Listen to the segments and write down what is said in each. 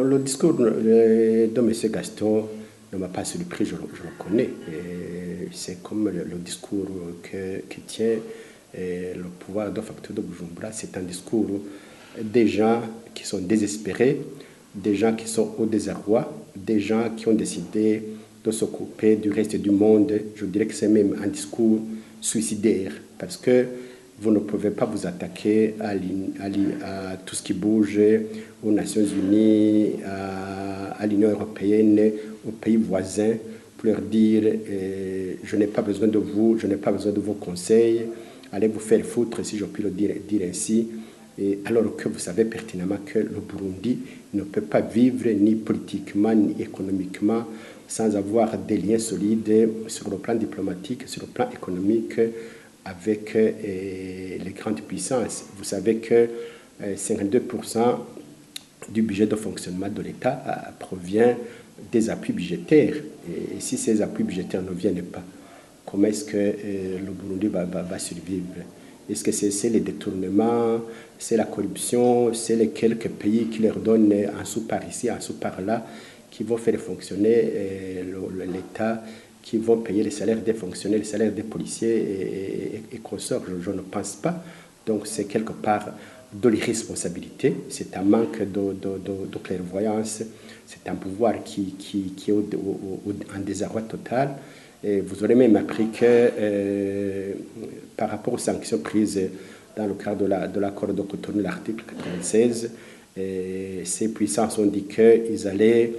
Le discours de M. Gaston ne m'a pas surpris, je le connais. C'est comme le discours que tient le pouvoir de facto de Bujumbura. C'est un discours des gens qui sont désespérés, des gens qui sont au désarroi, des gens qui ont décidé de s'occuper du reste du monde. Je dirais que c'est même un discours suicidaire parce que vous ne pouvez pas vous attaquer à tout ce qui bouge, aux Nations Unies, à l'Union européenne, aux pays voisins, pour leur dire je n'ai pas besoin de vous, je n'ai pas besoin de vos conseils, allez vous faire foutre, si je puis le dire ainsi. Et alors que vous savez pertinemment que le Burundi ne peut pas vivre ni politiquement ni économiquement sans avoir des liens solides sur le plan diplomatique, sur le plan économique, avec les grandes puissances. Vous savez que 52% du budget de fonctionnement de l'État provient des appuis budgétaires. Et si ces appuis budgétaires ne viennent pas, comment est-ce que le Burundi va survivre? Est-ce que c'est les détournements, c'est la corruption, c'est les quelques pays qui leur donnent un sou par ici, un sou par là, qui vont faire fonctionner l'État, qui vont payer les salaires des fonctionnaires, les salaires des policiers et consorts? Je ne pense pas. Donc c'est quelque part de l'irresponsabilité, c'est un manque de clairvoyance, c'est un pouvoir qui est en désarroi total. Et vous aurez même appris que par rapport aux sanctions prises dans le cadre de l'accord de Cotonou, l'article 96, ces puissances ont dit qu'ils allaient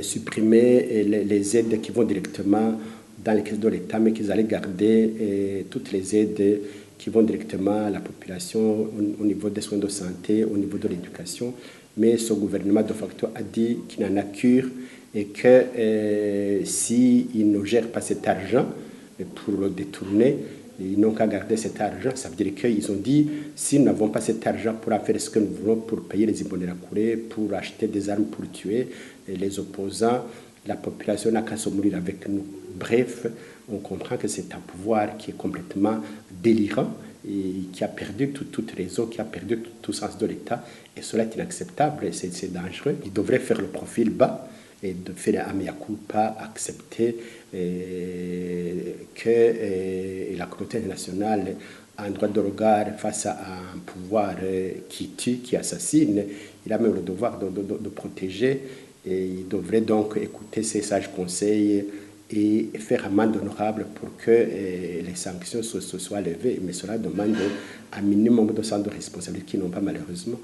supprimer les aides qui vont directement dans les caisses de l'État, mais qu'ils allaient garder toutes les aides qui vont directement à la population au niveau des soins de santé, au niveau de l'éducation. Mais ce gouvernement de facto a dit qu'il n'en a cure et que s'ils ne gèrent pas cet argent pour le détourner, ils n'ont qu'à garder cet argent. Ça veut dire qu'ils ont dit, si nous n'avons pas cet argent pour faire ce que nous voulons, pour payer les Imbonerakure, pour acheter des armes pour tuer les opposants, la population n'a qu'à se mourir avec nous. Bref, on comprend que c'est un pouvoir qui est complètement délirant et qui a perdu toute raison, qui a perdu tout sens de l'État. Et cela est inacceptable, c'est dangereux. Il devrait faire le profil bas et de faire un mea culpa, accepter que la communauté nationale a un droit de regard face à un pouvoir qui tue, qui assassine. Il a même le devoir de protéger et il devrait donc écouter ces sages conseils et faire amende honorable pour que les sanctions soient levées. Mais cela demande un minimum de sens de responsabilité qu'ils n'ont pas malheureusement.